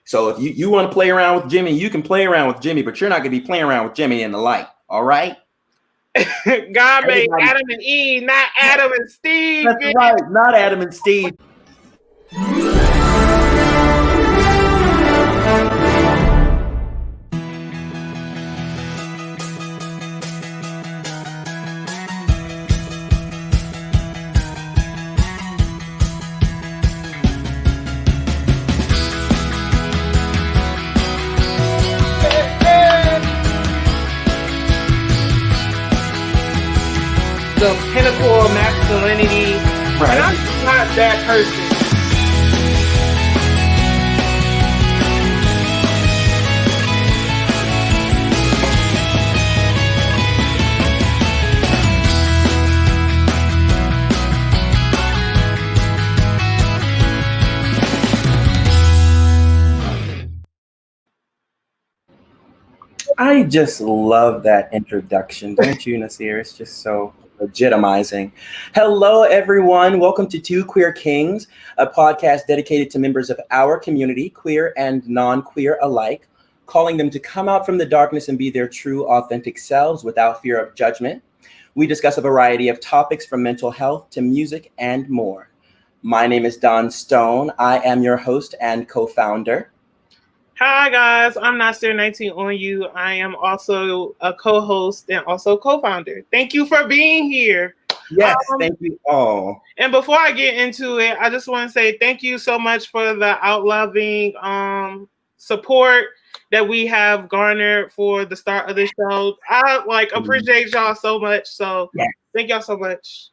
So if you want to play around with Jimmy, you can play around with Jimmy, but you're not going to be playing around with Jimmy and the light. All right? God made Adam and Eve, not Adam and Steve. That's right, not Adam and Steve. The pinnacle of masculinity, right. And I'm not that person. I just love that introduction, don't you, Nasir? It's just so legitimizing. Hello, everyone. Welcome to Two Queer Kings, a podcast dedicated to members of our community, queer and non-queer alike, calling them to come out from the darkness and be their true, authentic selves without fear of judgment. We discuss a variety of topics from mental health to music and more. My name is Dstone. I am your host and co-founder. Hi, guys. I'm Nasir19onu. I am also a co-host and also co-founder. Thank you for being here. Yes, thank you all. And before I get into it, I just want to say thank you so much for the outloving support that we have garnered for the start of the show. I appreciate y'all so much. So Thank y'all so much.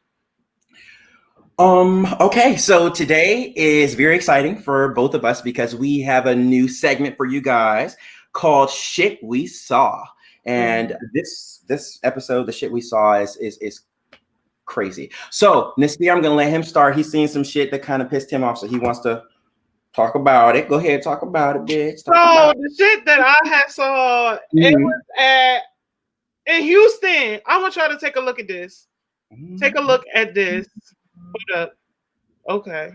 Okay, so today is very exciting for both of us because we have a new segment for you guys called Shit We Saw. And this episode, the shit we saw is crazy. So Nasir, I'm gonna let him start. He's seen some shit that kind of pissed him off, so he wants to talk about it. Go ahead, talk about it, bitch. The shit that I have saw, it was in Houston. I want y'all to take a look at this. Take a look at this. Hold up. Okay.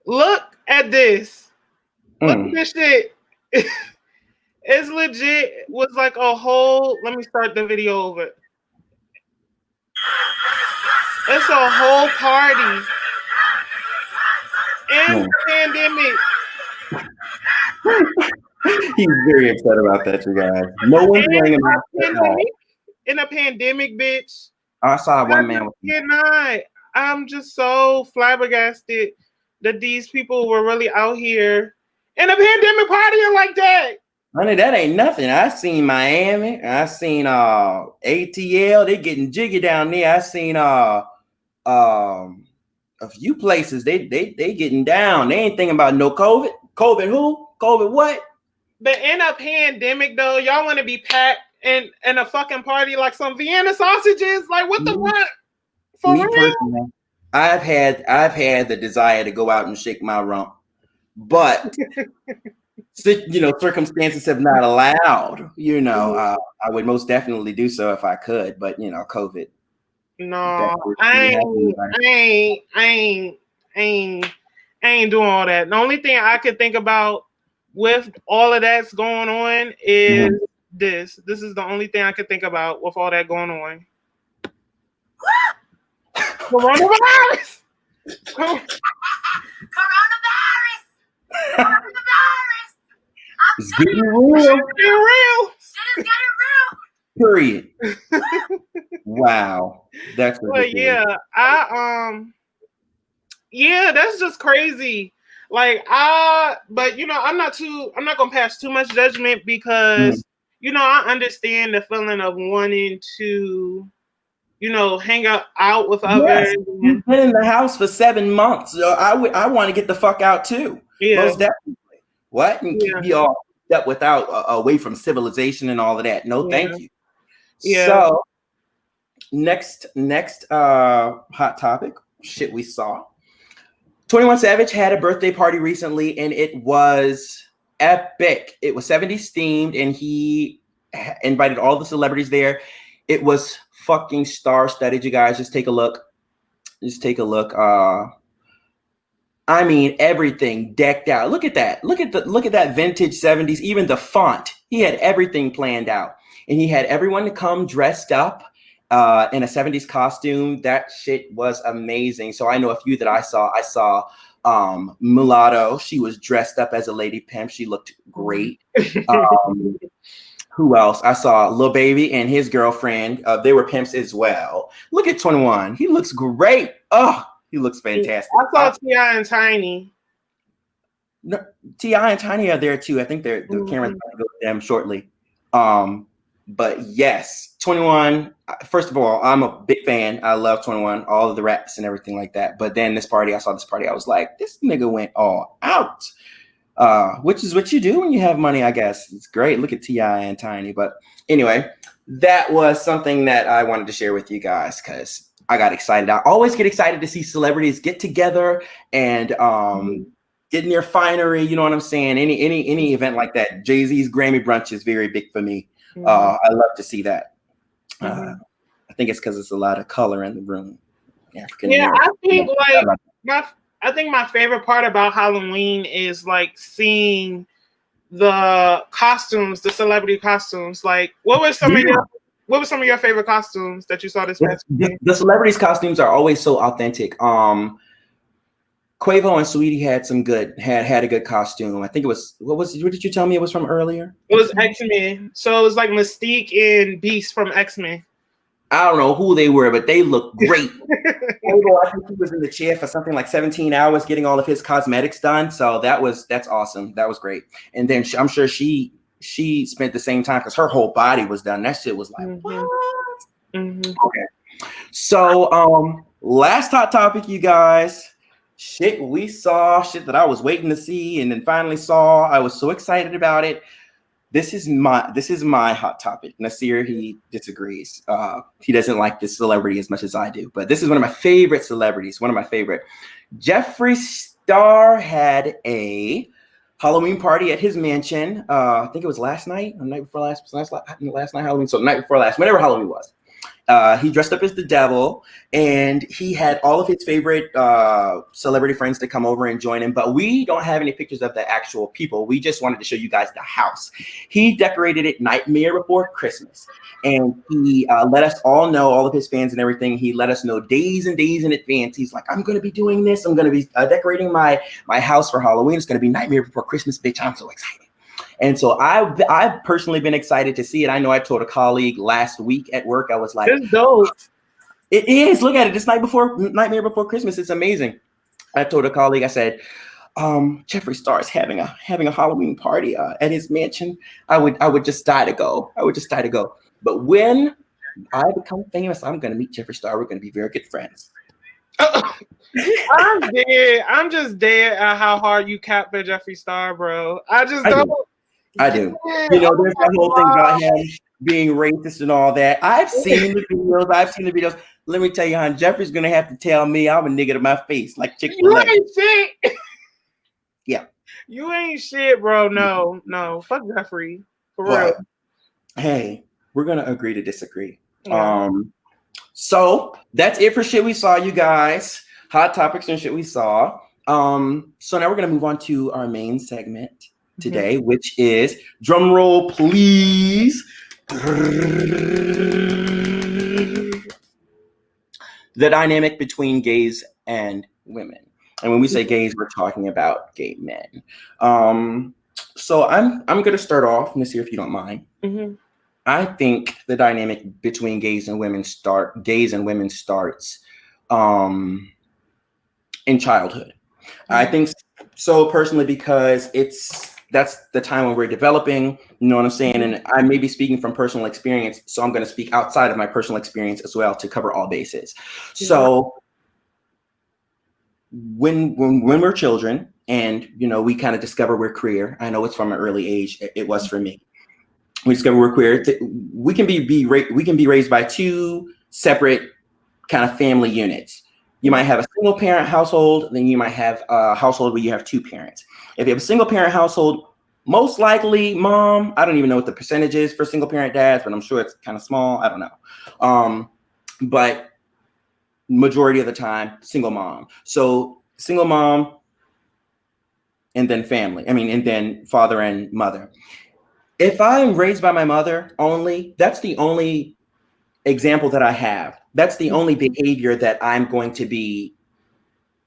Look at this. Look at this shit. It's legit. It was like a whole. Let me start the video over. It's a whole party in the pandemic. He's very upset about that, you guys. No one's wearing a mask at all. In a pandemic, bitch. I saw one man with I'm just so flabbergasted that these people were really out here in a pandemic partying like that. Honey, that ain't nothing. I seen Miami. I seen ATL. They getting jiggy down there. I seen a few places. They getting down. They ain't thinking about no COVID. COVID who? COVID what? But in a pandemic though, y'all want to be packed in a fucking party like some Vienna sausages? Like what the fuck? For real? Personally, I've had the desire to go out and shake my rump, but circumstances have not allowed. I would most definitely do so if I could, but COVID. No, I ain't doing all that. The only thing I could think about with all of that's going on is this. This is the only thing I could think about with all that going on. Coronavirus. Coronavirus. It's getting real. Shit is getting real. Period. Wow. That's ridiculous. That's just crazy. But I'm not gonna pass too much judgment because I understand the feeling of wanting to, hang out with others. You've been in the house for 7 months. So I want to get the fuck out too. Yeah. Most definitely. What? And keep you all up away from civilization and all of that. No, thank you. Yeah. So next hot topic, shit we saw. 21 Savage had a birthday party recently and it was epic. It was 70s themed and he invited all the celebrities there. It was fucking star-studded, you guys. Just take a look. I mean, everything decked out. Look at that. Look at that vintage 70s, even the font. He had everything planned out. And he had everyone to come dressed up in a 70s costume. That shit was amazing. So I know a few that I saw. I saw Mulatto. She was dressed up as a lady pimp. She looked great. Who else? I saw Lil Baby and his girlfriend. They were pimps as well. Look at 21. He looks great. Oh, he looks fantastic. I saw T.I. and Tiny. No, T.I. and Tiny are there too. I think the camera's going to go with them shortly. But yes, 21. First of all, I'm a big fan. I love 21, all of the raps and everything like that. But then I saw this party. I was like, this nigga went all out. Which is what you do when you have money, I guess. It's great. Look at T.I. and Tiny. But anyway, that was something that I wanted to share with you guys because I got excited. I always get excited to see celebrities get together and get in their finery. You know what I'm saying? Any event like that. Jay-Z's Grammy brunch is very big for me. I love to see that. I think it's because it's a lot of color in the room. I think my favorite part about Halloween is like seeing the costumes, the celebrity costumes. Like, what were some of your favorite costumes that you saw this past weekend? The celebrities' costumes are always so authentic. Quavo and Sweetie had a good costume. I think it was what did you tell me it was from earlier? It was X-Men. So it was like Mystique and Beast from X-Men. I don't know who they were, but they looked great. I think he was in the chair for something like 17 hours getting all of his cosmetics done. So that's awesome. That was great. And then I'm sure she spent the same time because her whole body was done. That shit was like, what? Okay. So last hot topic, you guys. Shit that I was waiting to see and then finally saw. I was so excited about it. This is my hot topic. Nasir, he disagrees. He doesn't like this celebrity as much as I do, but this is one of my favorite celebrities. One of my favorite. Jeffree Star had a Halloween party at his mansion. I think it was last night, the night before last night Halloween. So the night before last, whenever Halloween was. He dressed up as the devil, and he had all of his favorite celebrity friends to come over and join him. But we don't have any pictures of the actual people. We just wanted to show you guys the house. He decorated it Nightmare Before Christmas, and he let us all know, all of his fans and everything. He let us know days and days in advance. He's like, I'm going to be doing this. I'm going to be decorating my house for Halloween. It's going to be Nightmare Before Christmas, bitch. I'm so excited. And so I've personally been excited to see it. I know I told a colleague last week at work, I was like, it's dope. It is. Look at it. It's Nightmare Before Christmas. It's amazing. I told a colleague, I said, Jeffree Star is having a Halloween party at his mansion. I would just die to go. But when I become famous, I'm going to meet Jeffree Star. We're going to be very good friends. I'm dead. I'm just dead at how hard you cap for Jeffree Star, bro. I do. Yeah. You know, there's that whole thing about him being racist and all that. I've seen the videos. Let me tell you, hon, Jeffree's gonna have to tell me I'm a nigga to my face, like Chick-fil-A. You ain't shit. Yeah. You ain't shit, bro. No. Fuck Jeffree. For real. Hey, we're gonna agree to disagree. Yeah. So that's it for shit we saw, you guys. Hot topics and shit we saw. So now we're gonna move on to our main segment today, which is drum roll, please. The dynamic between gays and women. And when we say gays, we're talking about gay men. So I'm gonna start off, Nasir, if you don't mind. I think the dynamic between gays and women starts in childhood. I think so personally because that's the time when we're developing, you know what I'm saying? And I may be speaking from personal experience, so I'm going to speak outside of my personal experience as well to cover all bases. So when we're children and, you know, we kind of discover we're queer. I know it's from an early age. It was for me. We discover we're queer. We can be raised by two separate kind of family units. You might have a single parent household, then you might have a household where you have two parents. If you have a single parent household, most likely mom, I don't even know what the percentage is for single parent dads, but I'm sure it's kind of small. I don't know. But majority of the time, single mom. So single mom, and then family. I mean, and then father and mother. If I'm raised by my mother only, that's the only example that I have. That's the only behavior that I'm going to be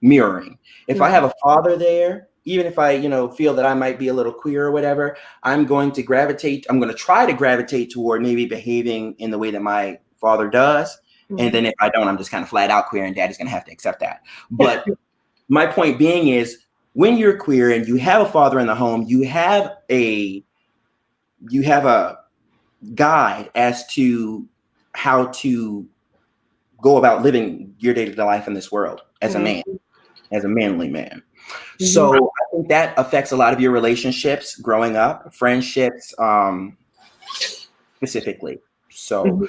mirroring. If I have a father there, even if I, feel that I might be a little queer or whatever, I'm going to try to gravitate toward maybe behaving in the way that my father does. And then if I don't, I'm just kind of flat out queer, and daddy's going to have to accept that. But my point being is, when you're queer and you have a father in the home, you have a guide as to how to go about living your day-to-day life in this world as a man, as a manly man. So I think that affects a lot of your relationships growing up, friendships, specifically. So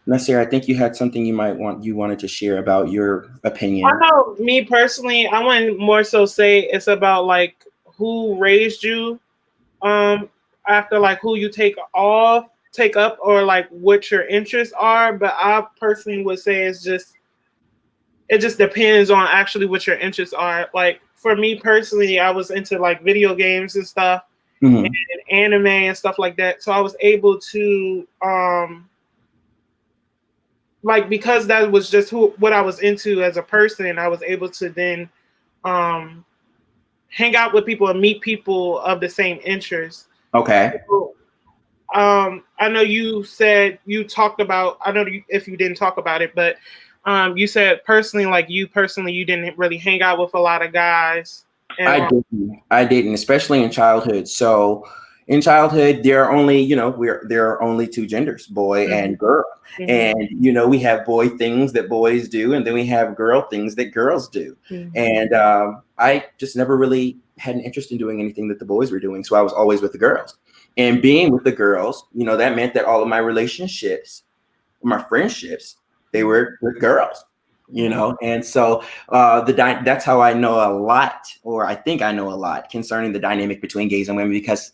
Nasir, I think you had something you wanted to share about your opinion. I know, me personally, I want to more so say it's about like who raised you, after like who you take up, or like what your interests are. But I personally would say it just depends on actually what your interests are. Like for me personally, I was into like video games and stuff, and anime and stuff like that. So I was able to like, because that was just what I was into as a person, I was able to then hang out with people and meet people of the same interests. Okay. So, I know you said you talked about, I don't know if you didn't talk about it, but you said you didn't really hang out with a lot of guys. I didn't, especially in childhood. So in childhood, there are only, there are only two genders, boy and girl. And, we have boy things that boys do, and then we have girl things that girls do. And I just never really had an interest in doing anything that the boys were doing. So I was always with the girls. And being with the girls, that meant that all of my relationships, my friendships, they were with girls. And so that's how I know a lot, or I think I know a lot concerning the dynamic between gays and women, because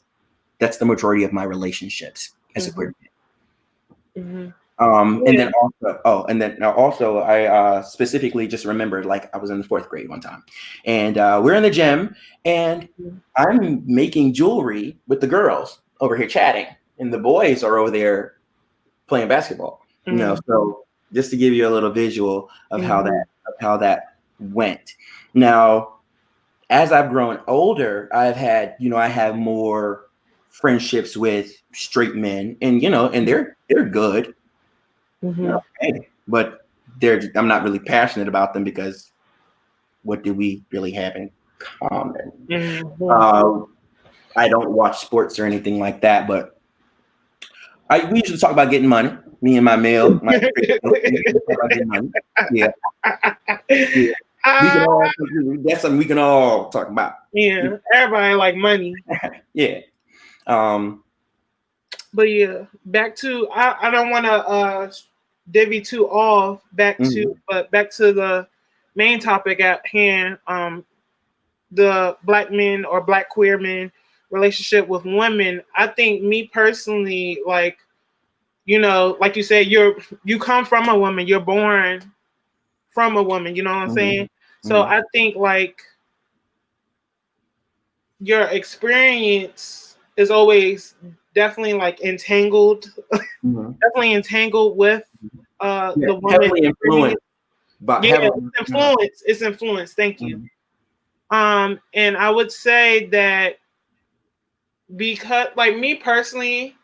that's the majority of my relationships as a queer man. And then also I specifically just remembered, like, I was in the 4th grade one time, and we're in the gym, and I'm making jewelry with the girls over here chatting, and the boys are over there playing basketball. So just to give you a little visual of how that went. Now, as I've grown older, I've had, I have more friendships with straight men, and and they're good. Okay, but I'm not really passionate about them, because what do we really have in common? I don't watch sports or anything like that, but we usually talk about getting money. Me and my male, we talk about getting money. Yeah. That's something we can all talk about. Yeah, everybody like money. Yeah. But yeah, back to, I don't want to divvy too off, back to the main topic at hand, the black men or black queer men relationship with women. I think, me personally, like, like you said, you come from a woman, you're born from a woman, you know what I'm saying? So I think, like, your experience is always definitely like entangled, definitely entangled with the woman. Heavily influenced. It's influence. Thank you. And I would say that, because, like, me personally,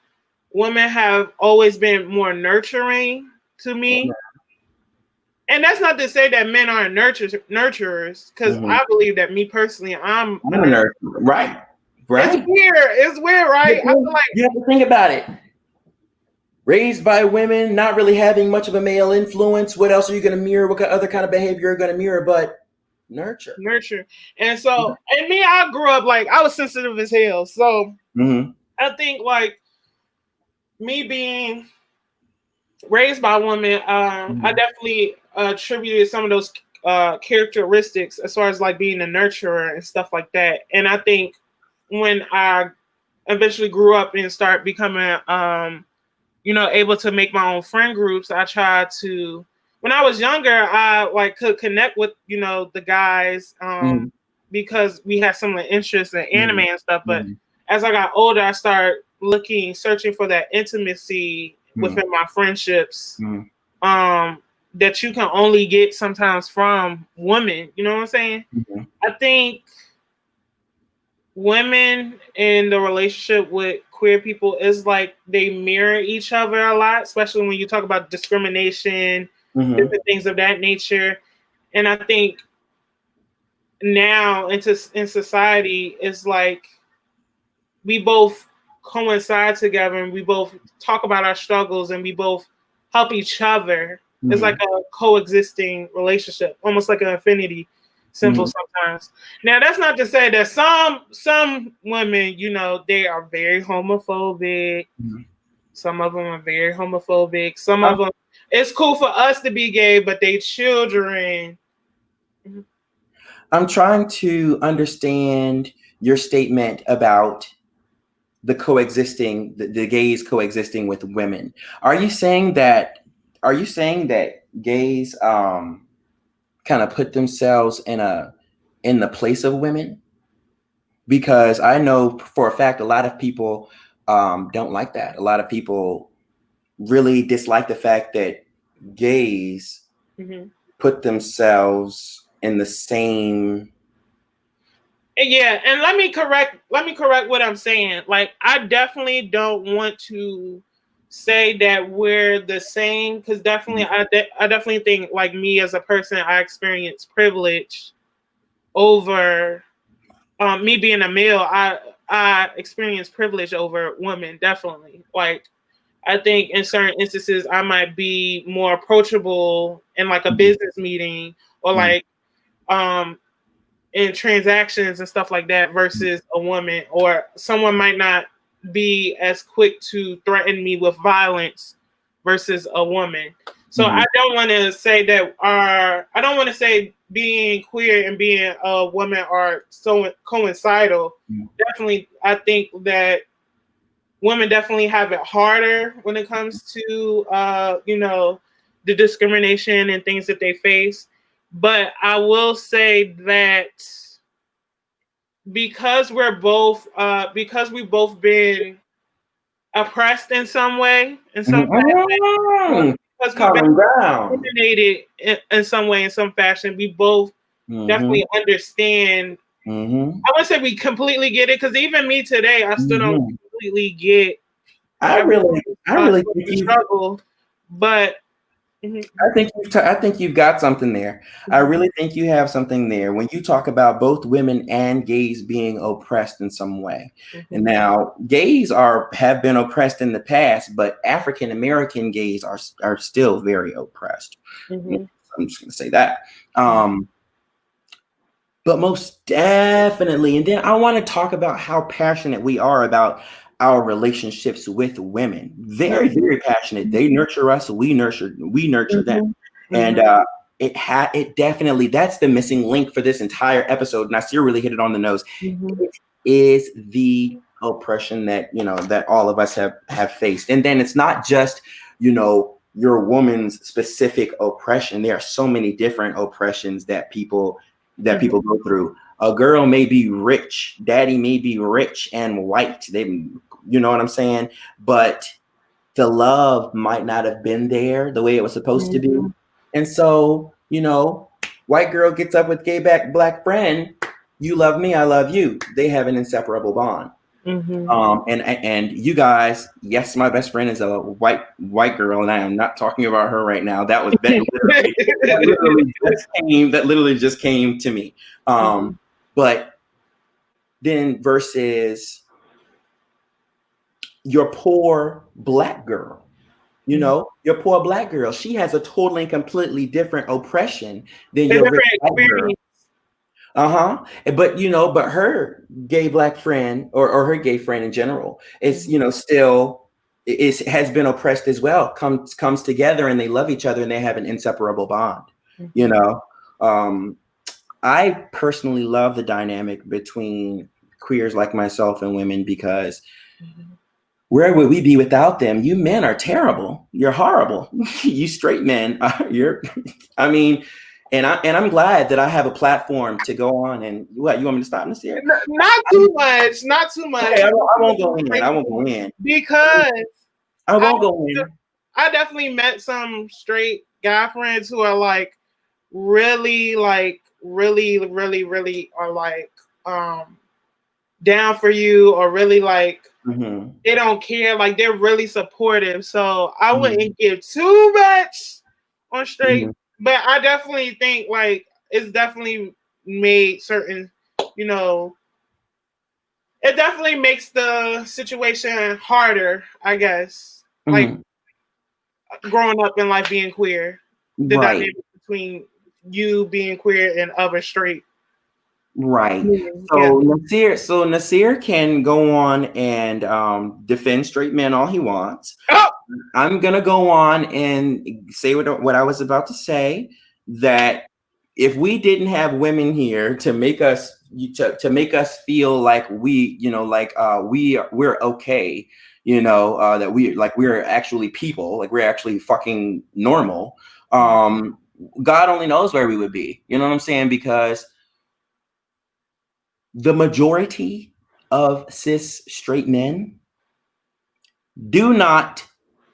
women have always been more nurturing to me. And that's not to say that men aren't nurturers, because I believe that, me personally, I'm a nurturer. Right. It's weird, right? I feel like you have to think about it. Raised by women, not really having much of a male influence. What else are you going to mirror? What other kind of behavior you're going to mirror? But nurture. And so, and me, I grew up, like, I was sensitive as hell. So I think, like, me being raised by women, I definitely attributed some of those characteristics as far as, like, being a nurturer and stuff like that. And I think when I eventually grew up and started becoming, able to make my own friend groups, I tried to, when I was younger, I, like, could connect with, the guys, because we had similar interests in anime and stuff. But as I got older, I started searching for that intimacy within my friendships. That you can only get sometimes from women. You know what I'm saying? I think women in the relationship with queer people is like they mirror each other a lot, especially when you talk about discrimination, different things of that nature. And I think now in society, it's like we both coincide together and we both talk about our struggles and we both help each other. It's like a coexisting relationship, almost like an affinity symbol sometimes. Now, that's not to say that some women, you know, they are very homophobic. Some of them are very homophobic. Some of them, it's cool for us to be gay, but they children. I'm trying to understand your statement about the coexisting, the gays coexisting with women. Are you saying that gays kind of put themselves in the place of women? Because I know for a fact a lot of people don't like that. A lot of people really dislike the fact that gays put themselves in the same. Yeah, and let me correct what I'm saying. Like, I definitely don't want to say that we're the same, because definitely I definitely think, like, me as a person, I experience privilege over me being a male. I experience privilege over women, definitely. Like, I think in certain instances I might be more approachable in like a business meeting or like in transactions and stuff like that versus a woman, or someone might not be as quick to threaten me with violence versus a woman. So I don't want to say that I don't want to say being queer and being a woman are so coincidental. Definitely, I think that women definitely have it harder when it comes to, you know, the discrimination and things that they face. But I will say that because we've both been oppressed in some way, fashion, because we've been discriminated in some way, in some fashion, we both definitely understand. I wouldn't say we completely get it, because even me today, I still don't completely get. I really struggle, but I think you've got something there. I really think you have something there when you talk about both women and gays being oppressed in some way. And now gays have been oppressed in the past, but African American gays are still very oppressed. I'm just going to say that. But most definitely, and then I want to talk about how passionate we are about our relationships with women. Very, very passionate. They nurture us, we nurture them. And it definitely, that's the missing link for this entire episode. Nasir really hit it on the nose. It is the oppression that, you know, that all of us have faced. And then it's not just, you know, your woman's specific oppression. There are so many different oppressions that people go through. A girl may be rich, daddy may be rich and white. You know what I'm saying? But the love might not have been there the way it was supposed to be. And so, you know, white girl gets up with gay black friend. You love me, I love you. They have an inseparable bond. And you guys, yes, my best friend is a white girl, and I am not talking about her right now. That was that literally just came to me. But then versus your poor black girl, you know, your poor black girl, she has a totally and completely different oppression than your rich white girl. But you know, but her gay black friend or her gay friend in general is, you know, still has been oppressed as well. Comes together and they love each other and they have an inseparable bond. You know, I personally love the dynamic between queers like myself and women, because where would we be without them? You men are terrible. You're horrible. You straight men, I mean, And I'm glad that I have a platform to go on and what you want me to stop this here? Not too much. Not too much. Okay, I won't go in. I won't go in. Because I won't go in. I definitely met some straight guy friends who are like really are like down for you, or really like they don't care, like they're really supportive. So I wouldn't give too much on straight, but I definitely think like it's definitely made certain, you know, it definitely makes the situation harder, I guess. Like growing up in life being queer, the dynamic between you being queer and other straight. Right. So Nasir can go on and defend straight men all he wants. Oh! I'm gonna go on and say what I was about to say, that if we didn't have women here to make us feel like we're okay, that we're actually people, like we're actually fucking normal, God only knows where we would be. You know what I'm saying? Because the majority of cis straight men do not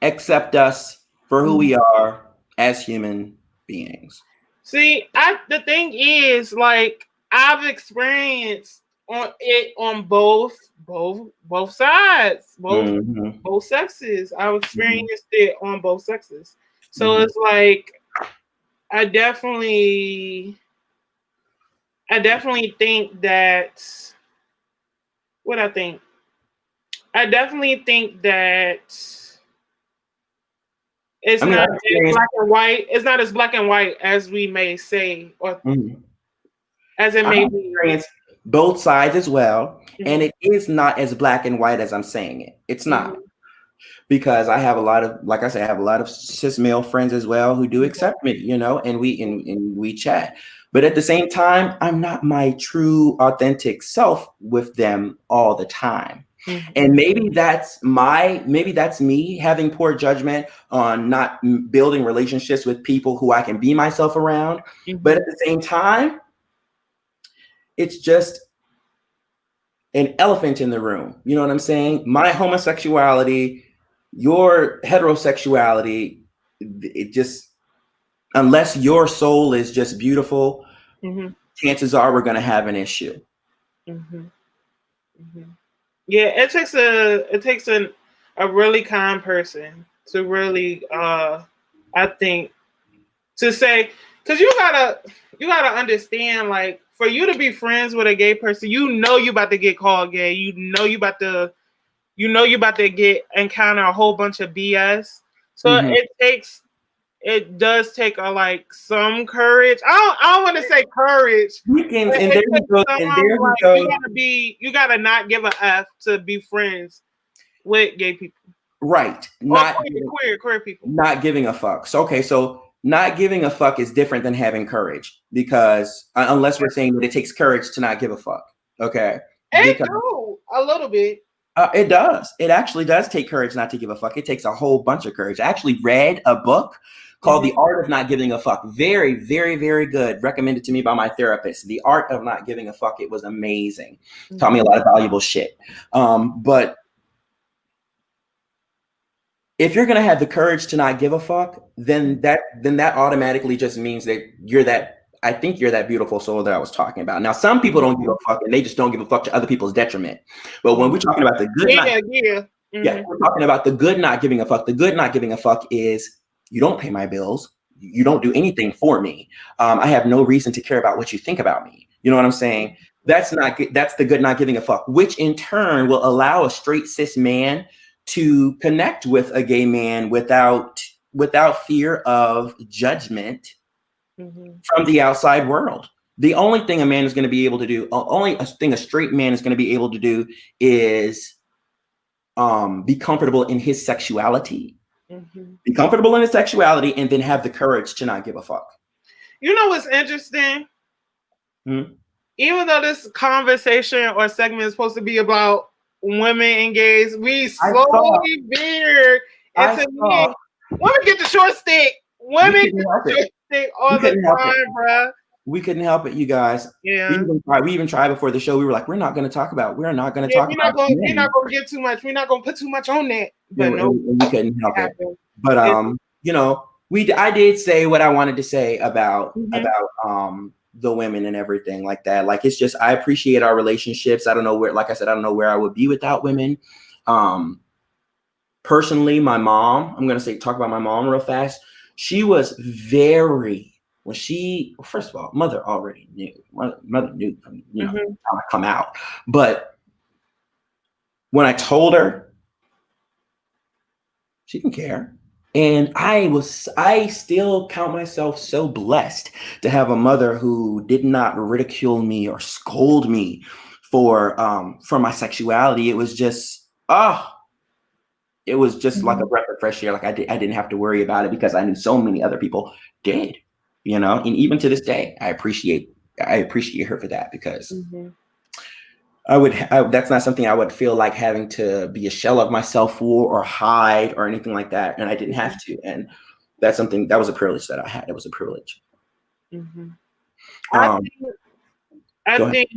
accept us for who we are as human beings. See, the thing is, like, I've experienced on both sides, both sexes. I've experienced it on both sexes. So it's like I definitely think that what I think. I definitely think that it's not as black and white. It's not as black and white as we may say, or as it may be. Experienced both sides as well, and it is not as black and white as I'm saying it. It's not, because I have a lot of, like I said, I have a lot of cis male friends as well who do accept me, and we chat. But at the same time, I'm not my true, authentic self with them all the time. And maybe that's me having poor judgment on not building relationships with people who I can be myself around. But at the same time, it's just an elephant in the room. You know what I'm saying? My homosexuality, your heterosexuality, it just, unless your soul is just beautiful, chances are we're going to have an issue. Yeah, it takes a really kind person to really I think to say, because you gotta understand, like, for you to be friends with a gay person, you about to get called gay, you about to encounter a whole bunch of BS. So it does take some courage. I don't want to say courage. You gotta not give a F to be friends with gay people. Right. Not queer people. Not giving a fuck. So not giving a fuck is different than having courage, because unless we're saying that it takes courage to not give a fuck. Okay. It do a little bit. It does. It actually does take courage not to give a fuck. It takes a whole bunch of courage. I actually read a book called The Art of Not Giving a Fuck. Very, very, very good. Recommended to me by my therapist. The Art of Not Giving a Fuck. It was amazing. Taught me a lot of valuable shit. But if you're gonna have the courage to not give a fuck, then that automatically just means that I think you're that beautiful soul that I was talking about. Now, some people don't give a fuck, and they just don't give a fuck to other people's detriment. But when we're talking about the good, we're talking about the good not giving a fuck. The good not giving a fuck is, you don't pay my bills. You don't do anything for me. I have no reason to care about what you think about me. You know what I'm saying? That's the good not giving a fuck, which in turn will allow a straight cis man to connect with a gay man without fear of judgment from the outside world. The only thing a man is going to be able to do, only thing a straight man is going to be able to do, is be comfortable in his sexuality. Be comfortable in his sexuality, and then have the courage to not give a fuck. You know what's interesting? Even though this conversation or segment is supposed to be about women and gays, we slowly veer into men. Women get the short stick. Women thing all the time, bro. We couldn't help it, you guys. Yeah. We even tried before the show. We were like, we're not going to talk about. We're not going to talk about. We're not going to get too much. We're not going to put too much on that. But no, we couldn't help it. But you know, I did say what I wanted to say about the women and everything like that. Like, it's just, I appreciate our relationships. I don't know where, like I said, I don't know where I would be without women. Personally, my mom. I'm going to talk about my mom real fast. She was very. When she, first of all, mother already knew. Mother knew, you know, how to come out. But when I told her, she didn't care. And I still count myself so blessed to have a mother who did not ridicule me or scold me for my sexuality. It was just, it was just like a breath of fresh air. Like I didn't have to worry about it because I knew so many other people did. You know, and even to this day, I appreciate her for that, because that's not something I would feel like having to be a shell of myself for or hide or anything like that. And I didn't have to. And that's something that was a privilege that I had. It was a privilege. I think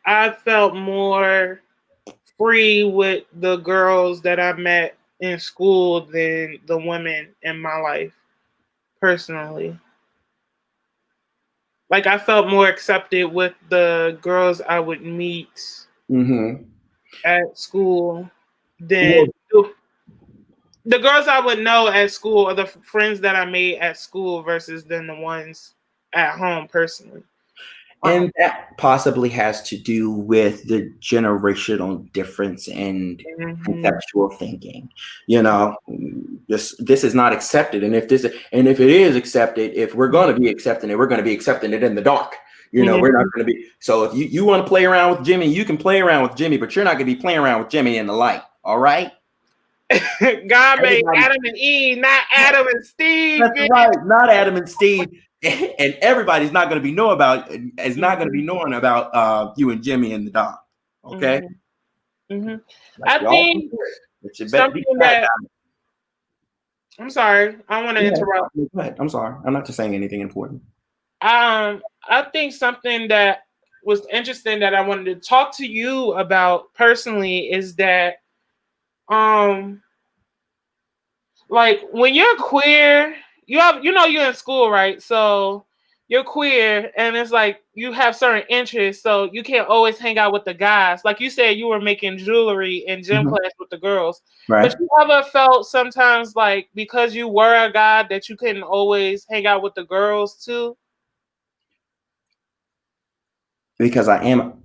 I felt more free with the girls that I met in school than the women in my life, personally. Like, I felt more accepted with the girls I would meet at school than the girls I would know at school, or the friends that I made at school, versus than the ones at home, personally. And that possibly has to do with the generational difference and conceptual thinking. You know, this is not accepted, and if it is accepted, if we're going to be accepting it, we're going to be accepting it in the dark. You know, we're not going to be. So if you want to play around with Jimmy, you can play around with Jimmy, but you're not going to be playing around with Jimmy in the light. All right. God made Adam and Eve, not Adam and Steve. That's right, not Adam and Steve. And everybody's not going to be knowing about you and Jimmy in the dark. Okay. I think something that. I'm sorry. I want to interrupt. Go ahead. I'm sorry. I'm not just saying anything important. I think something that was interesting that I wanted to talk to you about personally is that, like, when you're queer, you're in school, right? So you're queer, and it's like you have certain interests, so you can't always hang out with the guys. Like you said, you were making jewelry in gym class with the girls. Right. But you ever felt sometimes like, because you were a guy, that you couldn't always hang out with the girls too? Because I am.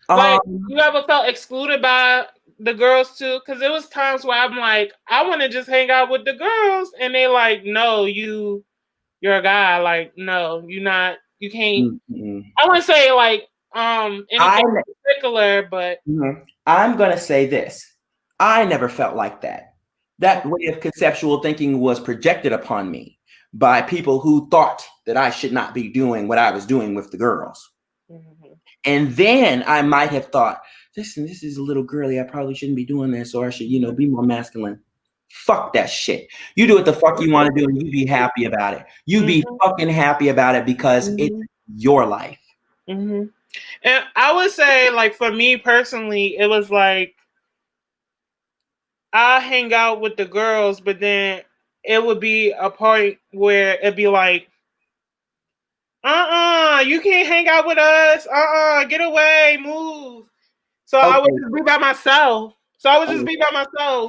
Like, you ever felt excluded by the girls too? Because there was times where I'm like, I want to just hang out with the girls, and they like, no, you're a guy. Like, no, you're not. You can't. I wouldn't say like anything particular, but I'm gonna say this. I never felt like that. That way of conceptual thinking was projected upon me by people who thought that I should not be doing what I was doing with the girls. And then I might have thought, listen, this is a little girly. I probably shouldn't be doing this, or I should, be more masculine. Fuck that shit. You do what the fuck you want to do, and you be happy about it. You be fucking happy about it, because it's your life. And I would say, like, for me personally, it was like, I hang out with the girls, but then it would be a point where it'd be like, you can't hang out with us. Get away, move. So I would just be by myself.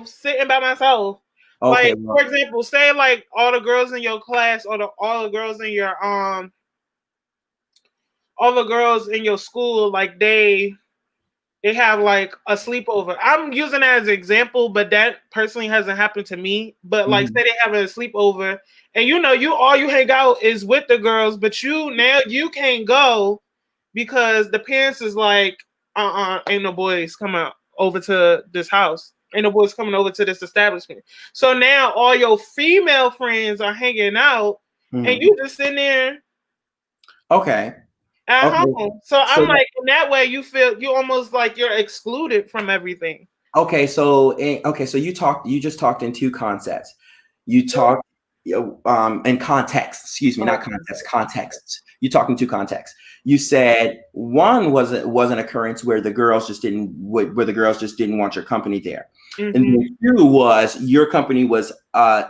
Sitting by myself. Like, for example, say like all the girls in your class, or all the girls in your all the girls in your school, like they have like a sleepover. I'm using that as an example, but that personally hasn't happened to me. But like, say they have a sleepover, and you hang out is with the girls, but you can't go because the parents is like, ain't no boys coming over to this house. Ain't no boys coming over to this establishment. So now all your female friends are hanging out, and you just sitting there. Okay. At home. So I'm like, in that way, you feel you almost like you're excluded from everything. Okay, so you just talked in two concepts. You talked in context, excuse me, not context, contexts. You're talking to context. You said one was an occurrence where the girls just didn't want your company there. Mm-hmm. And then two was your company was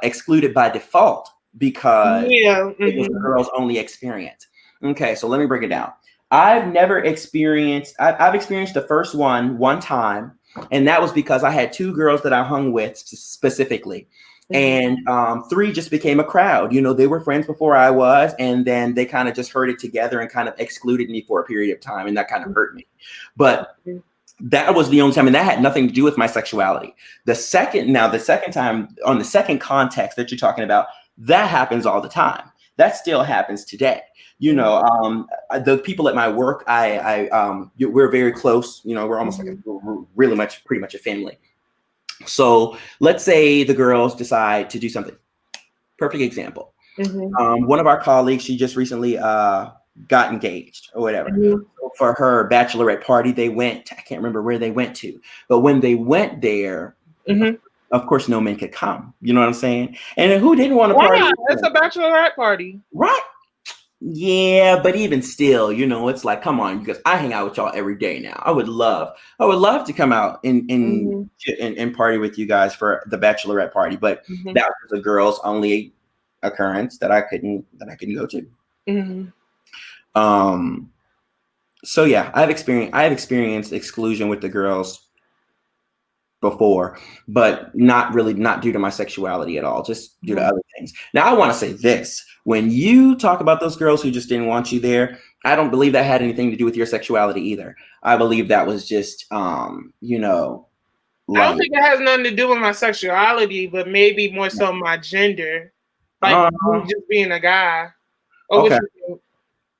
excluded by default because it was a girls only experience. Okay, so let me break it down. I've experienced the first one time, and that was because I had two girls that I hung with specifically. And three just became a crowd. You know, they were friends before I was, and then they kind of just herded together and kind of excluded me for a period of time, and that kind of hurt me. But that was the only time, and that had nothing to do with my sexuality. The second time, on the second context that you're talking about, that happens all the time. That still happens today. You know, the people at my work, we're very close. You know, we're almost pretty much a family. So let's say the girls decide to do something. Perfect example. One of our colleagues, she just recently got engaged or whatever. So for her bachelorette party, they went, I can't remember where they went to, but when they went there, of course, no men could come. You know what I'm saying? And who didn't want to party? It's a bachelorette party. Right. Yeah, but even still, you know, it's like, come on, because I hang out with y'all every day now. I would love to come out and party with you guys for the bachelorette party, but that was a girls only occurrence that I couldn't go to. So yeah, I have experienced exclusion with the girls before, but not due to my sexuality at all, just due to other things. Now, I want to say this. When you talk about those girls who just didn't want you there, I don't believe that had anything to do with your sexuality either. I believe that was just, you know. I don't think it has nothing to do with my sexuality, but maybe more so my gender. Like just being a guy. Okay.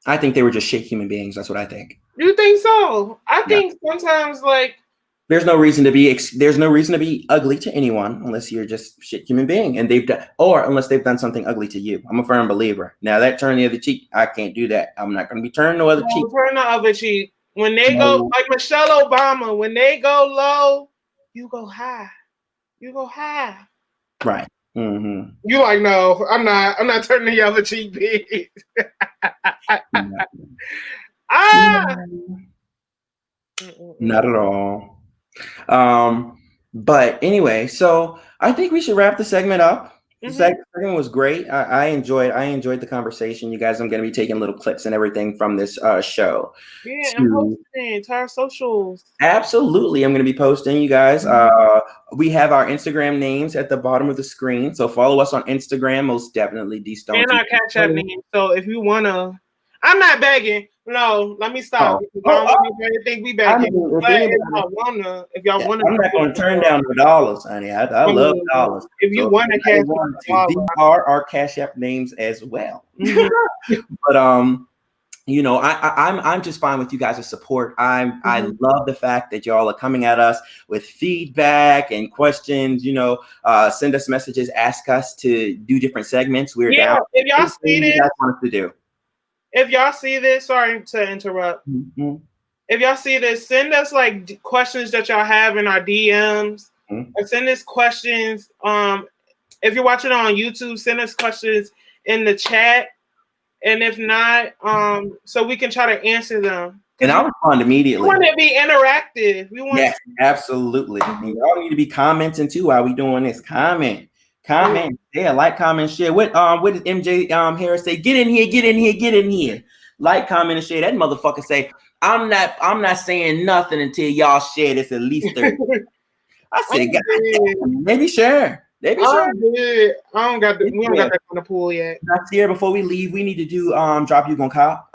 I think they were just shit human beings. That's what I think. You think so? I think sometimes, like, there's no reason to be ugly to anyone unless you're just a shit human being, and unless they've done something ugly to you. I'm a firm believer. Now that turn the other cheek, I can't do that. I'm not going to be turning the other cheek. Turn the other cheek. When they go, like Michelle Obama, when they go low, you go high. You go high. Right. You like, no, I'm not turning the other cheek, bitch. Not at all. But anyway, so I think we should wrap the segment up. The segment was great. I enjoyed the conversation. You guys, I'm going to be taking little clips and everything from this show. Yeah, and posting to our socials. Absolutely. I'm going to be posting, you guys. We have our Instagram names at the bottom of the screen. So follow us on Instagram, most definitely Dstone. And our Cash App name. So if you want to, I'm not begging. No, let me stop. I don't want anybody to think we begging. If y'all wanna, I'm not going to turn down the dollars, honey. I love dollars. If you want to cash these are our Cash App names as well. But you know, I'm just fine with you guys' support. I love the fact that y'all are coming at us with feedback and questions. You know, send us messages, ask us to do different segments. We're down. If y'all see this, want us to do. If y'all see this, sorry to interrupt. If y'all see this, send us like questions that y'all have in our DMs, or send us questions. If you're watching on YouTube, send us questions in the chat. And if not, so we can try to answer them. And I'll respond immediately. We want to be interactive. Yes, absolutely. And y'all need to be commenting too while we doing this. Comment, yeah, like, comment, share. What did MJ Harris say? Get in here. Like, comment, and share. That motherfucker say, I'm not saying nothing until y'all share this at least 30. I said, maybe share. We don't got that kind of pool yet. Nasir, before we leave, we need to do drop you gon' cop.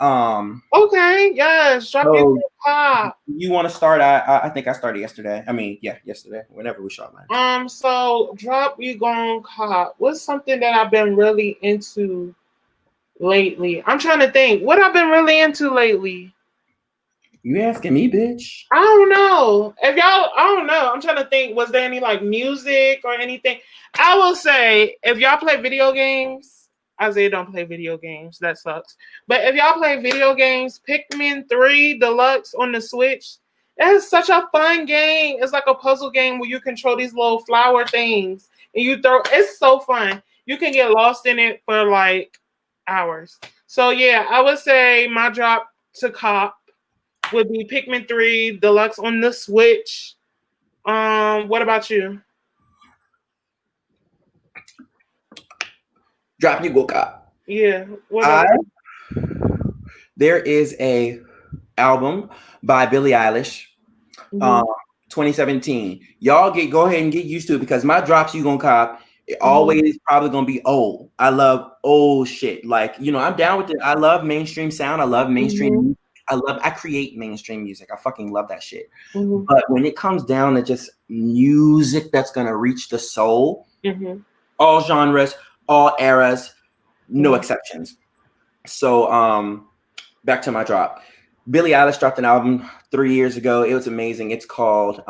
Okay, yes, drop you gon' cop. You want to start? I think I started yesterday. I mean, yesterday. Whenever we shot last. So drop you gon' cop. What's something that I've been really into lately? I'm trying to think. What I've been really into lately. You asking me, bitch? I don't know. I don't know. I'm trying to think. Was there any like music or anything? I will say, if y'all play video games, Isaiah don't play video games. That sucks. But if y'all play video games, Pikmin 3 Deluxe on the Switch, it is such a fun game. It's like a puzzle game where you control these little flower things and you throw. It's so fun. you can get lost in it for like hours. So yeah, I would say my drop to cop would be Pikmin 3 Deluxe on the Switch. What about you? Drop you go cop. Yeah. What about There is a album by Billie Eilish, 2017. Y'all go ahead and get used to it because my drops you gonna cop always probably gonna be old. I love old shit. Like, you know, I'm down with it. I love mainstream sound. I love mainstream music. I create mainstream music. I fucking love that shit. But when it comes down to just music that's gonna reach the soul, all genres, all eras, no exceptions. So back to my drop. Billie Eilish dropped an album 3 years ago. It was amazing. It's called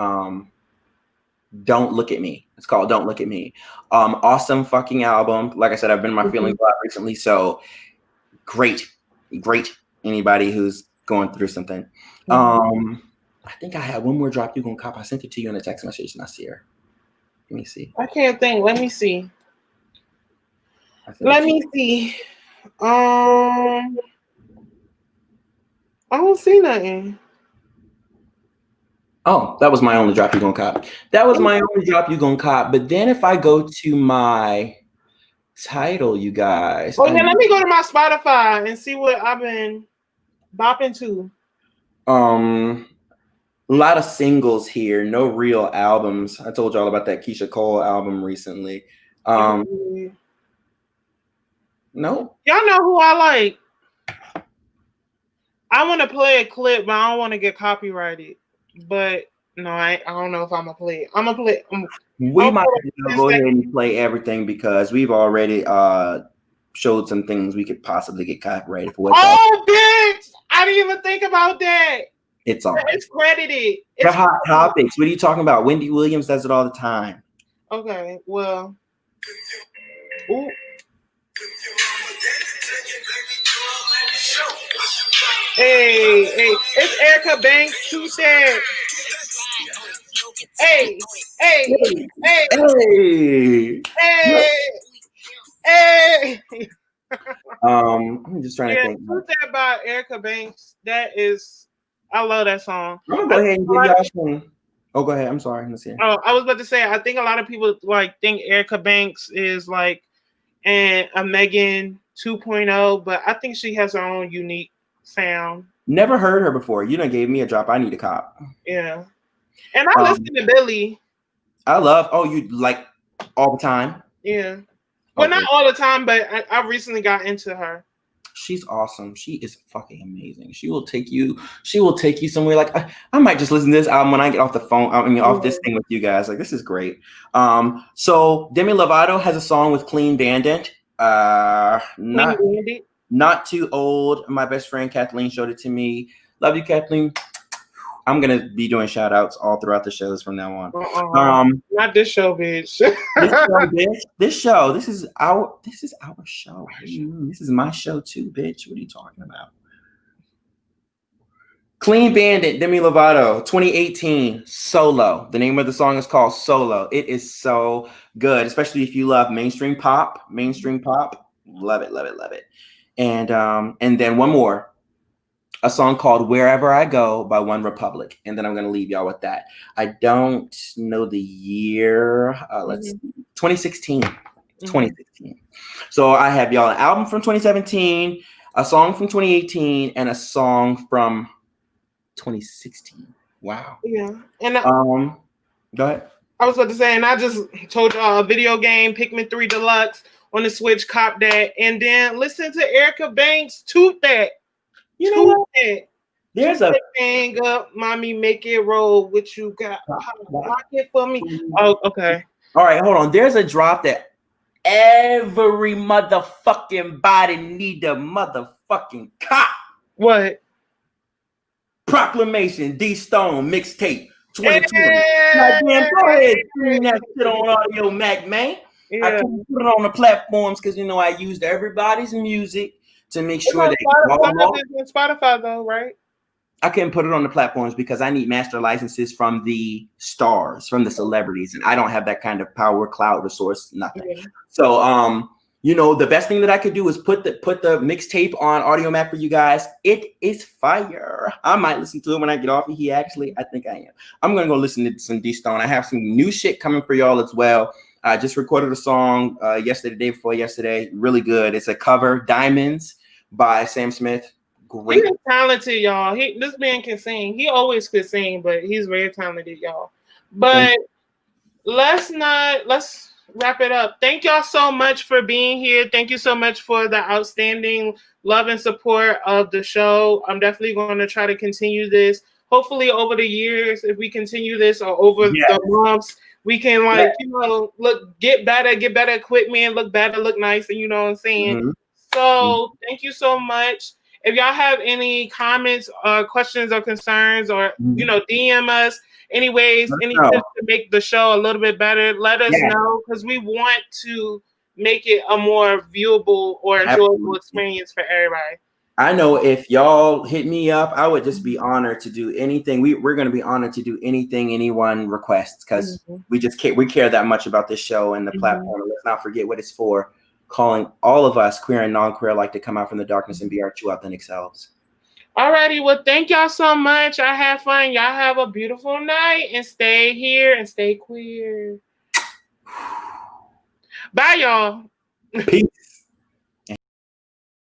Don't Look at Me. It's called Don't Look at Me. Awesome fucking album. Like I said, I've been in my feelings a lot recently. So great. Anybody who's going through something. I think I had one more drop you gonna cop. I sent it to you in a text message, Nasir. Let me see. I can't think. Let me see. I don't see nothing. Oh, that was my only drop you gonna cop. That was my only drop you gonna cop. But then if I go to my title, you guys. Oh yeah, let me go to my Spotify and see what I've been bopping to. A lot of singles here, no real albums. I told y'all about that Keisha Cole album recently. No. Y'all know who I like. I want to play a clip, but I don't want to get copyrighted. But no, I don't know if I'm gonna play it. I'm gonna play. We might go ahead and play everything because we've already showed some things we could possibly get copyrighted for. Oh, bitch! I didn't even think about that. It's all right. It's credited. The hot topics. What are you talking about? Wendy Williams does it all the time. Okay, well. Ooh. Hey, it's Erica Banks, Too Sad. Hey. I'm just trying to think. Too Sad by Erica Banks. I love that song. I'm gonna go ahead and give y'all some. Oh, go ahead. I'm sorry. Let's see. Oh, I was about to say, I think a lot of people think Erica Banks is like a Megan 2.0, but I think she has her own unique sound. Never heard her before. You done gave me a drop. I need a cop. Yeah. And I listen to Billie. I love, you like all the time? Yeah. Well, not all the time, but I recently got into her. She's awesome. She is fucking amazing. She will take you somewhere. Like I might just listen to this album when I get off the phone. Off this thing with you guys. Like, this is great. So Demi Lovato has a song with Clean Bandit. Not too old. My best friend Kathleen showed it to me. Love you, Kathleen. I'm gonna be doing shout outs all throughout the shows from now on. Not this show, bitch. This show. This is our show. This is my show too, bitch. What are you talking about? Clean Bandit, Demi Lovato, 2018, Solo. The name of the song is called Solo. It is so good, especially if you love mainstream pop. Love it. And then one more. A song called Wherever I Go by One Republic. And then I'm going to leave y'all with that. I don't know the year. 2016. 2016. So I have y'all an album from 2017, a song from 2018, and a song from 2016. Wow. Yeah. And go ahead. I was about to say, and I just told y'all a video game, Pikmin 3 Deluxe on the Switch, cop that. And then listen to Erica Banks, Toot That. You know what? There's a hang up, mommy, make it roll. What you got? Lock it for me. Oh, okay. All right, hold on. There's a drop that every motherfucking body need a motherfucking cop. What? Proclamation, Dstone mixtape 2020. Goddamn, go ahead, bring that shit on Audio Mac, man. Yeah. I couldn't put it on the platforms because I used everybody's music to make sure that it's on Spotify though, right? I couldn't put it on the platforms because I need master licenses from the stars, from the celebrities, and I don't have that kind of power, cloud, resource, nothing. Yeah. So, you know, the best thing that I could do is put the mixtape on Audio Mac for you guys. It is fire. I might listen to it when I get off of here. Actually, I think I am. I'm gonna go listen to some Dstone. I have some new shit coming for y'all as well. I just recorded a song yesterday, the day before yesterday. Really good. It's a cover, Diamonds by Sam Smith. Great. He's talented, y'all. This man can sing. He always could sing, but he's very talented, y'all. But let's wrap it up. Thank y'all so much for being here. Thank you so much for the outstanding love and support of the show. I'm definitely going to try to continue this. Hopefully over the years, if we continue this or over the months, we can get better equipment, look better, look nice, and you know what I'm saying? Mm-hmm. So thank you so much. If y'all have any comments or questions or concerns or, DM us any tips to make the show a little bit better, let us know, because we want to make it a more viewable or enjoyable experience for everybody. I know if y'all hit me up, I would just be honored to do anything. We're going to be honored to do anything anyone requests, because we care that much about this show and the platform. Let's not forget what it's for. Calling all of us, queer and non-queer, like to come out from the darkness and be our true authentic selves. Alrighty, well, thank y'all so much. I had fun. Y'all have a beautiful night and stay here and stay queer. Bye, y'all. Peace.